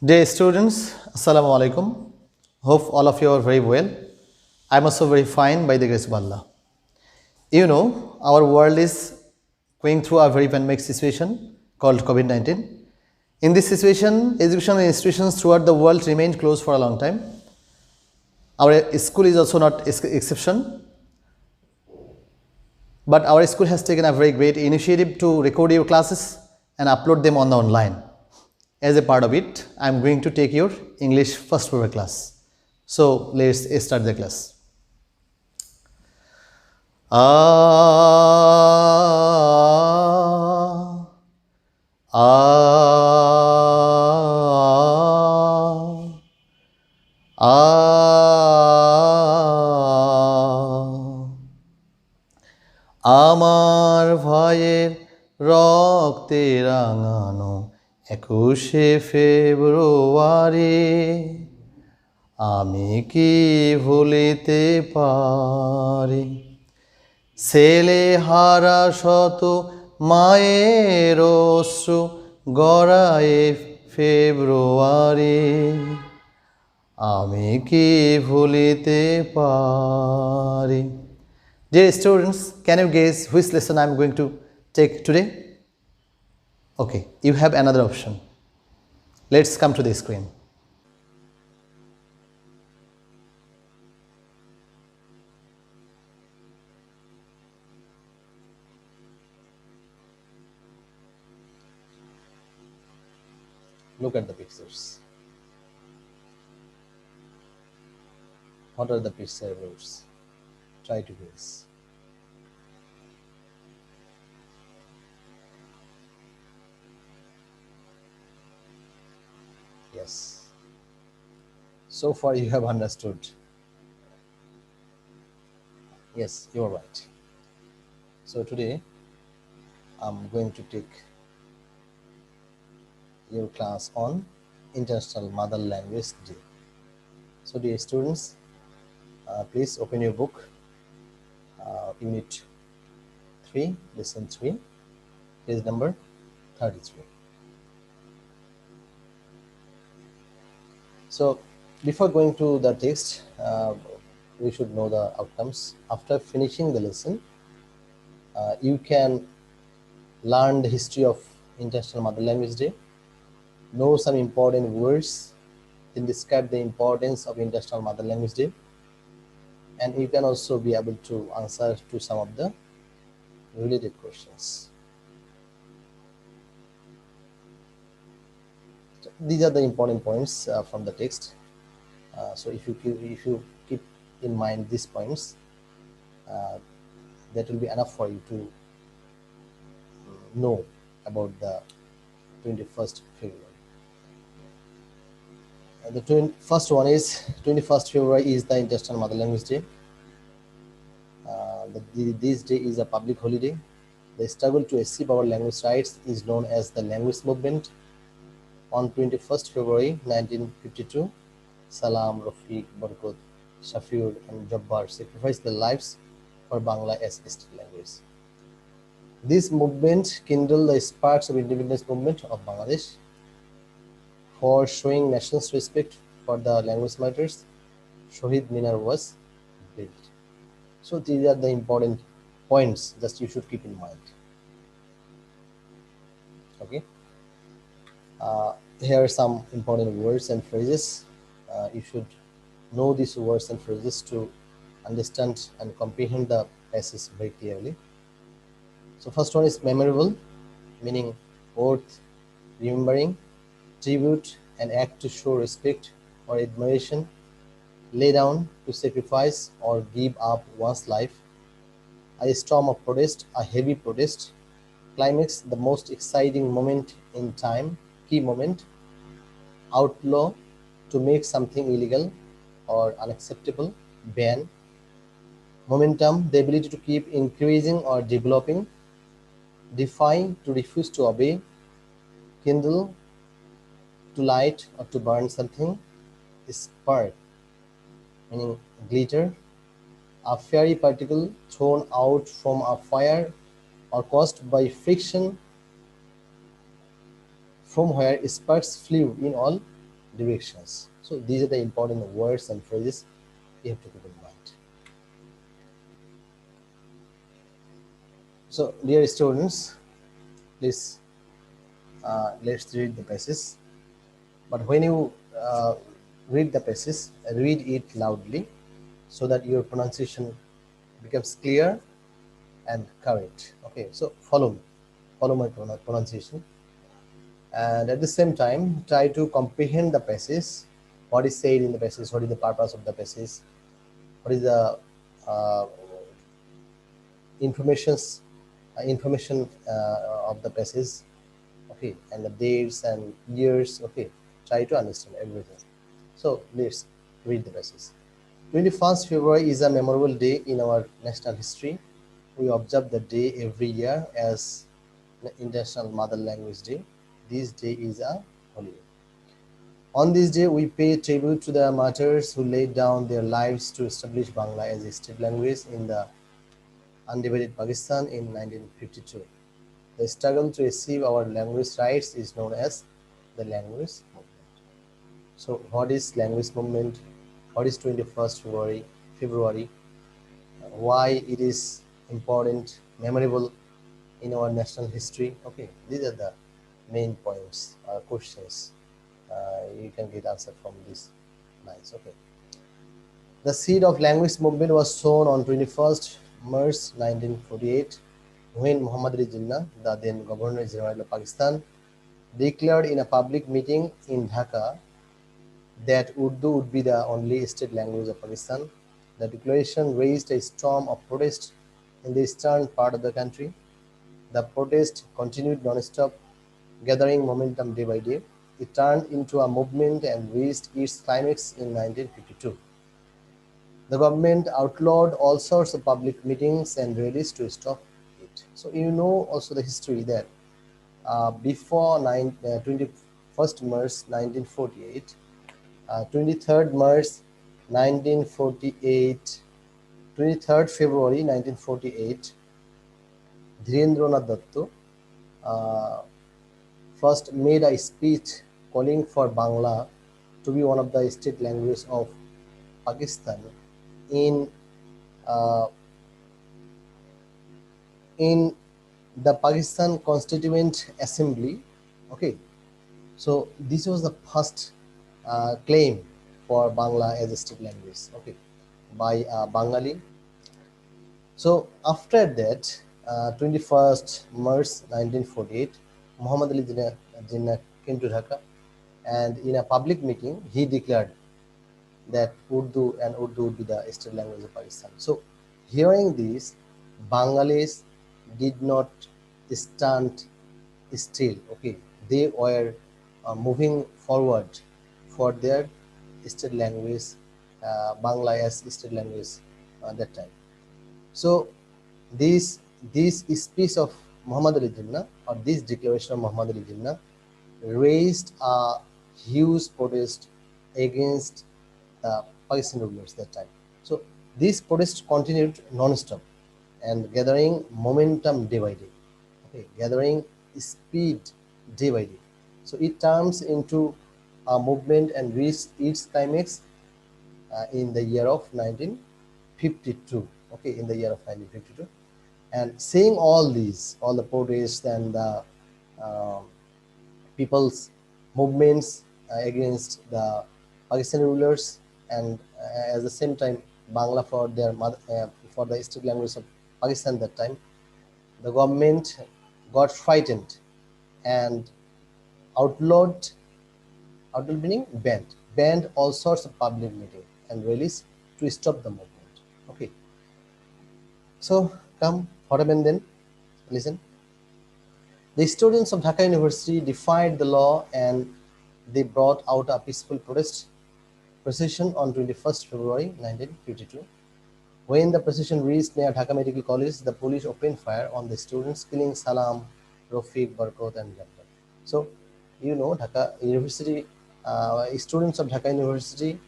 Dear students, Assalamu alaikum. Hope all of you are very well. I'm also very fine by the grace of Allah. You know, our world is going through a very pandemic situation called COVID-19. In this situation, educational institutions throughout the world remained closed for a long time. Our school is also not exception. But our school has taken a very great initiative to record your classes and upload them on the online. As a part of it, I am going to take your English first paper class. So let's start the class. আমার ভাইয়ের রক্তে রাঙানো 21শে ফেব্রুয়ারি আমি কি ভুলিতে পারি ছেলে হারা শত মায়ের অশ্রু গড়ায় ফেব্রুয়ারি আমি কি ভুলিতে পারি Dear students, can you guess which lesson I am going to take today? Okay, you have another option. Let's come to the screen. Look at the pictures. What are the picture words? Try to guess. Yes. So far you have understood. Yes, you are right. So today I'm going to take your class on International Mother Language Day. So dear students, please open your book. Unit 3, lesson 3, page number 33. So before going to the text, we should know the outcomes. After finishing the lesson, you can learn the history of International Mother Language Day, know some important words, then describe the importance of International Mother Language Day, and you can also be able to answer to some of the related questions. So these are the important points from the text. So if you keep in mind these points, that will be enough for you to know about the 21st February. The first one is 21st February is the International Mother Language Day. This day is a public holiday. The struggle to achieve our language rights is known as the language movement. On 21st February 1952, Salam, Rafiq, Barkut, Shafiur and Jabbar sacrificed their lives for Bangla as a state language. This movement kindled the sparks of independence movement of Bangladesh. For showing national respect for the language matters, Shohid Minar was built. So these are the important points that you should keep in mind. Okay. Here are some important words and phrases. You should know these words and phrases to understand and comprehend the passage very clearly. So first one is memorable, meaning worth remembering, tribute, an act to show respect or admiration, lay down to sacrifice or give up one's life, a storm of protest, a heavy protest, climax, the most exciting moment in time, key moment, outlaw, to make something illegal or unacceptable, ban, momentum, the ability to keep increasing or developing, defy, to refuse to obey, kindle, to light or to burn something, spark, meaning glitter, a fiery particle thrown out from a fire or caused by friction from where sparks flew in all, directions. So these are the important words and phrases you have to keep in mind. So dear students, please let's read the passage. But when you read the passage, read it loudly so that your pronunciation becomes clear and correct. Okay, so follow my pronunciation, and at the same time try to comprehend the passage, what is said in the passage, what is the purpose of the passage, what is the uh, information of the passage, okay, and the dates and years, okay, try to understand everything. So let's read the passage. 21st February is a memorable day in our national history. We observe the day every year as International Mother Language Day. This day is a holiday. On this day, we pay tribute to the martyrs who laid down their lives to establish Bangla as a state language in the undivided Pakistan in 1952. The struggle to achieve our language rights is known as the language movement. So, what is language movement? What is 21st February? February? Why it is important, memorable in our national history? Okay, these are the main points, questions. You can get answer from these lines. Okay. The seed of language movement was sown on 21st March 1948 when Muhammad Ali Jinnah, the then Governor General of Pakistan, declared in a public meeting in Dhaka that Urdu would be the only state language of Pakistan. The declaration raised a storm of protest in the eastern part of the country. The protest continued non-stop, gathering momentum day by day. It turned into a movement and reached its climax in 1952. The government outlawed all sorts of public meetings and rallies to stop it. So you know also the history that before 21st March 1948, 23rd March 1948, 23rd February 1948, Dhirendranath Datto uh, first made a speech calling for Bangla to be one of the state languages of Pakistan in uh, in the Pakistan Constituent Assembly. Okay, so this was the first claim for Bangla as a state language. Okay, by Bengali. So after that, 21st March 1948, Muhammad Ali Jinnah came to Dhaka, and in a public meeting, he declared that Urdu would be the state language of Pakistan. So, hearing this, Bengalis did not stand still. Okay, they were moving forward for their state language, Bangla as state language at that time. So, this this speech of Muhammad Ali Jinnah, or this declaration of Muhammad Ali Jinnah, raised a huge protest against the Pakistan rulers that time. So this protest continued non-stop and gathering momentum day by day. Okay, gathering speed day by day. So it turns into a movement and reached its climax in the year of 1952. Okay, in the year of 1952. And seeing all these, all the protests and the um, people's movements against the Pakistani rulers, and at the same time Bangla for their for the state language of Pakistan that time, the government got frightened and outlawed, outlawed meaning banned all sorts of public meeting and rallies to stop the movement. Okay, so come, what happened then? Listen. The students of Dhaka University defied the law and they brought out a peaceful procession on 21st February 1952. When the procession reached near Dhaka Medical College, the police opened fire on the students, killing Salam, Rafiq, Barkot, and Jabbar. So, you know, Dhaka University, students of Dhaka University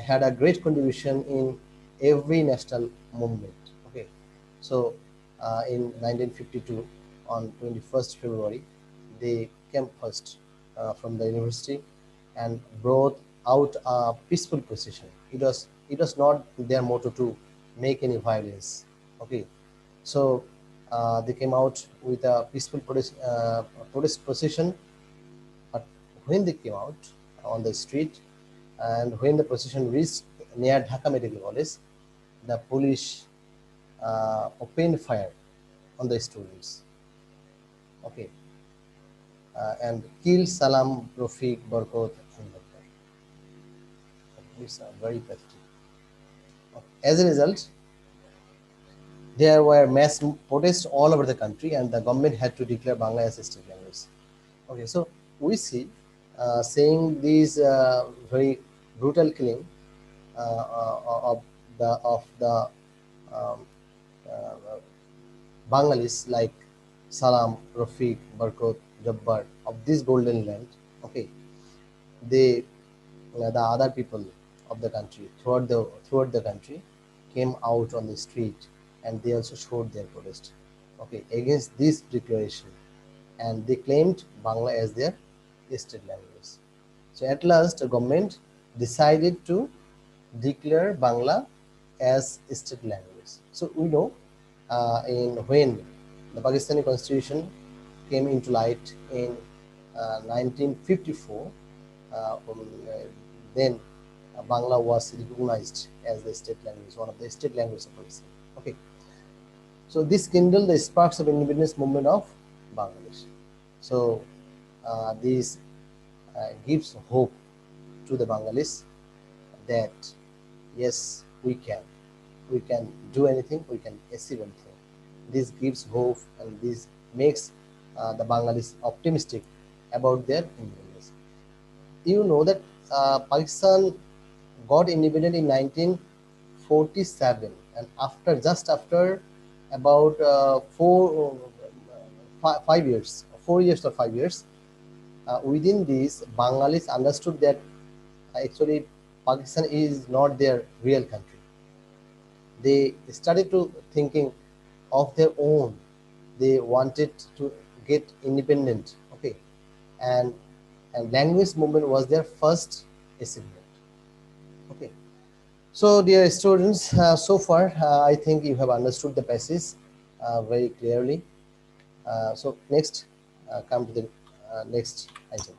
had a great contribution in every national movement. Okay, so in 1952, on 21st February, they came first from the university, and brought out a peaceful position. It was not their motto to make any violence. Okay, so they came out with a peaceful protest position. But when they came out on the street, and when the procession reached near Dhaka Medical College, the police opened fire on the students. Okay, and killed Salam, Rafiq, Barkot, and Bakr. It's very pathetic. As a result, there were mass protests all over the country, and the government had to declare Bangla as a state language. Okay, so we see saying these very brutal killing of the um, uh, Bangalis like Salam, Rafiq, Barkot, Jabbar of this golden land. Okay, they the other people of the country throughout the country came out on the street, and they also showed their protest, okay, against this declaration, and they claimed Bangla as their state language. So at last, the government decided to declare Bangla as state language. So we know in when the Pakistani constitution came into light in 1954, then Bangla was recognized as the state language, one of the state languages of Pakistan. Okay, so this kindled the sparks of independence movement of Bangladesh. So this gives hope to the Bengalis that yes, we can do anything, we can achieve anything. This gives hope, and this makes the Bengalis optimistic about their independence. You know that Pakistan got independent in 1947, and just after about 5 years, 4 years or 5 years, within this, Bengalis understood that actually Pakistan is not their real country. They started to thinking of their own. They wanted to get independent. Okay, and language movement was their first achievement. Okay, so dear students, so far I think you have understood the passage very clearly. So next, come to the next item.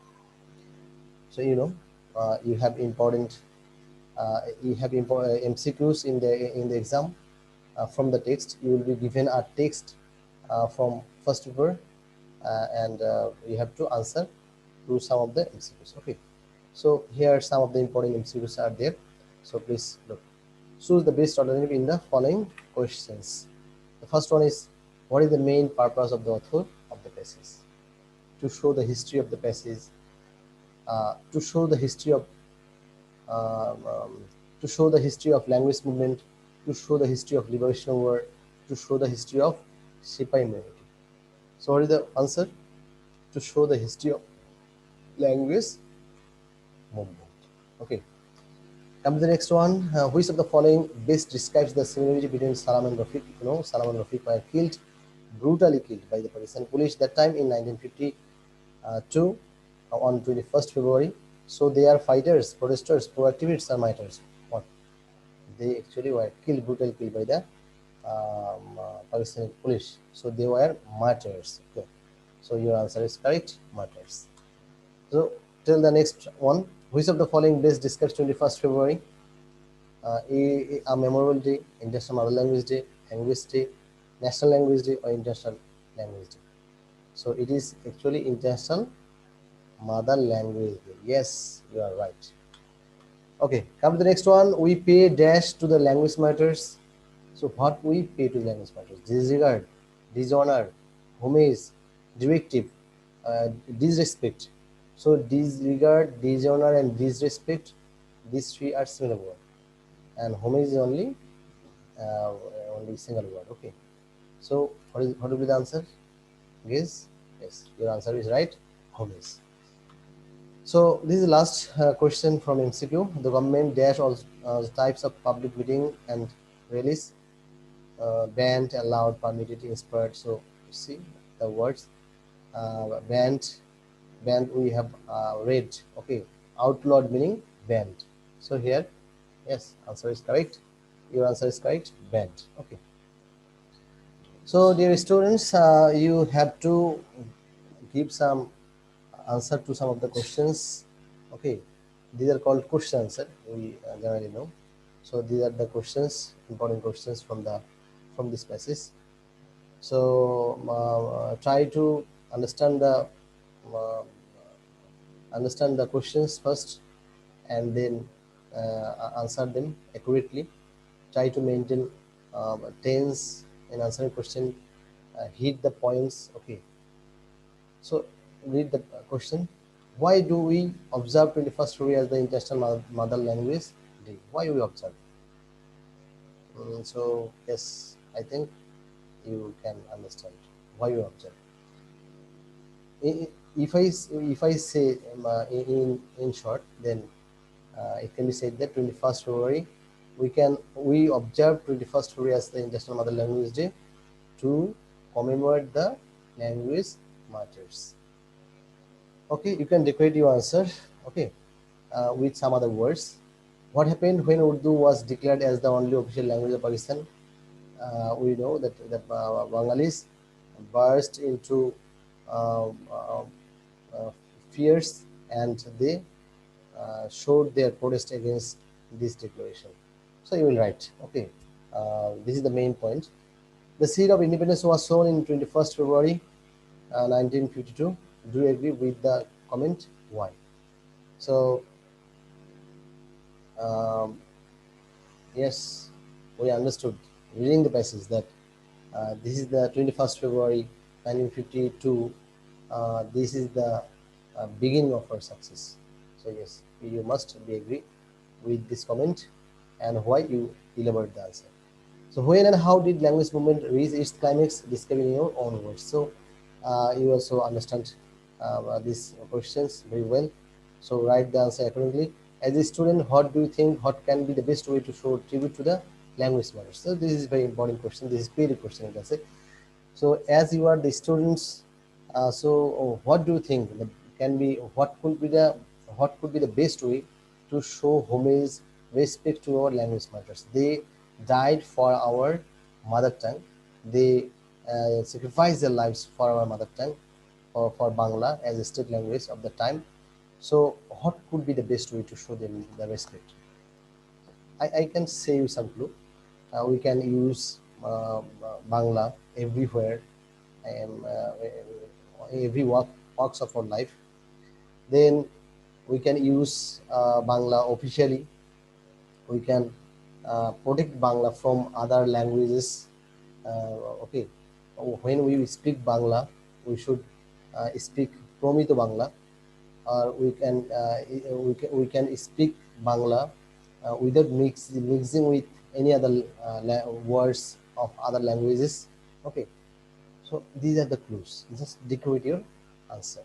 So you have important MCQs in the exam. From the text, you will be given a text from first paper, and you have to answer to some of the MCQs. Okay, so here some of the important MCQs are there. So please look. Choose the best alternative in the following questions. The first one is, what is the main purpose of the author of the passage? To show the history of the passage, to show the history of um, um, to show the history of language movement, to show the history of liberation war, to show the history of Sipai minority. So what is the answer? To show the history of language movement. Okay. Come to the next one. Which of the following best describes the similarity between Salam and Rafiq? Salam and Rafiq were killed, brutally killed by the Pakistan police that time in 1952 on 21st February. So they are fighters, protesters, proactivists, or martyrs. What? They actually were killed, brutally killed by the Pakistani police. So they were martyrs. Okay. So your answer is correct, martyrs. So till the next one, which of the following days describes 21st February? A memorable day, International Mother Language Day, Language Day, National Language Day, or International Language Day? So it is actually International Mother Language Day. Yes, you are right. Okay, come to the next one. We pay dash to the language matters. So what we pay to the language matters? Disregard, dishonor, homage, directive, disrespect. So disregard, dishonor, and disrespect, these three are single word, and homage is uh, only single word. Okay. So what will be the answer? Guess. Yes, your answer is right. Homage. So this is the last question from MCQ. The government dash all types of public meeting and rallies, banned, allowed, permitted, inspired. So see the words banned we have read. Okay, outlawed meaning banned. So here, yes, answer is correct. Your answer is correct, banned. Okay. So dear students, you have to give some answer to some of the questions. Okay, these are called question answer. We generally know. So these are the questions, important questions from this passage. So try to understand the uh, questions first, and then answer them accurately. Try to maintain tense in answering question. Hit the points. Okay. So read the question. Why do we observe 21st February as the International Mother Language Day? Why we observe? So yes, I think you can understand why you observe. If I say in short, then it can be said that 21st February we observe 21st February as the International Mother Language Day to commemorate the language martyrs. Okay, you can decorate your answer. Okay, with some other words. What happened when Urdu was declared as the only official language of Pakistan? We know that Bengalis burst into uh, uh, uh, fears, and they showed their protest against this declaration. So you will write. Okay, this is the main point. The seed of independence was sown in 21st February 1952. Do you agree with the comment? Why? So um, yes, we understood reading the passage that this is the 21st February 1952. This is the beginning of our success. So yes, you must be agree with this comment, and why you elaborate the answer. So when and how did language movement reach its climax? Describe in your own words. So you also understand these questions very well. So write the answer accordingly. As a student, what do you think? What can be the best way to show tribute to the language matters? So this is very important question. This is creative question, I can say. So as you are the students, what do you think that can be what could be the best way to show homage, respect to our language matters? They died for our mother tongue. They sacrificed their lives for our mother tongue, for Bangla as a state language of the time. So what could be the best way to show them the respect? I can say you some clue. We can use Bangla everywhere, every walks of our life. Then we can use Bangla officially. We can protect Bangla from other languages. Okay, when we speak Bangla, we should speak Promito Bangla, or we can speak Bangla without mixing with any other words of other languages. Okay, so these are the clues. Just decorate your answer.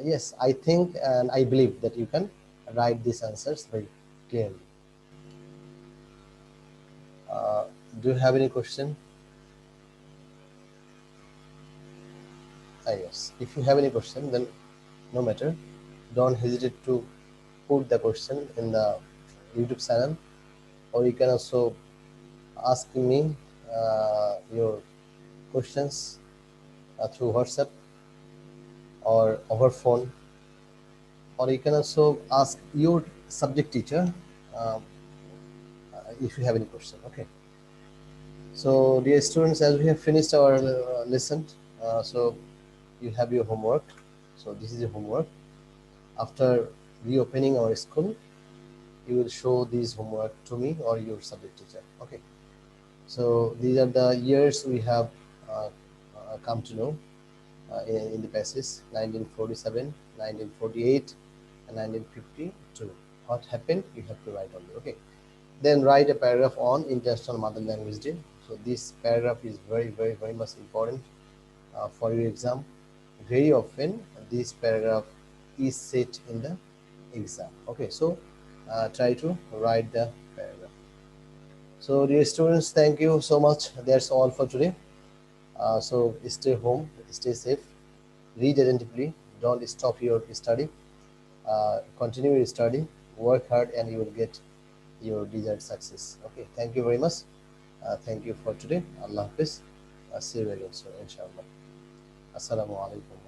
Yes, I think and I believe that you can write these answers very clearly. Uh, do you have any question? Yes. If you have any question, then no matter. Don't hesitate to put the question in the YouTube channel, or you can also ask me your questions through WhatsApp or over phone, or you can also ask your subject teacher um, if you have any question. Okay. So, dear students, as we have finished our lesson, so you have your homework. So this is your homework. After reopening our school, you will show this homework to me or your subject teacher. Okay. So these are the years we have uh, come to know in the passage: 1947, 1948, and 1952. What happened? You have to write only. Okay. Then write a paragraph on International Mother Language Day. So this paragraph is very, very, very much important for your exam. Very often, this paragraph is set in the exam. Okay, so try to write the paragraph. So, dear students, thank you so much. That's all for today. So, stay home, stay safe, read attentively, don't stop your study. Continue your study, work hard, and you will get your desired success. Okay, thank you very much. Thank you for today. Allah Hafiz. See you again soon, inshallah. Assalamu alaikum.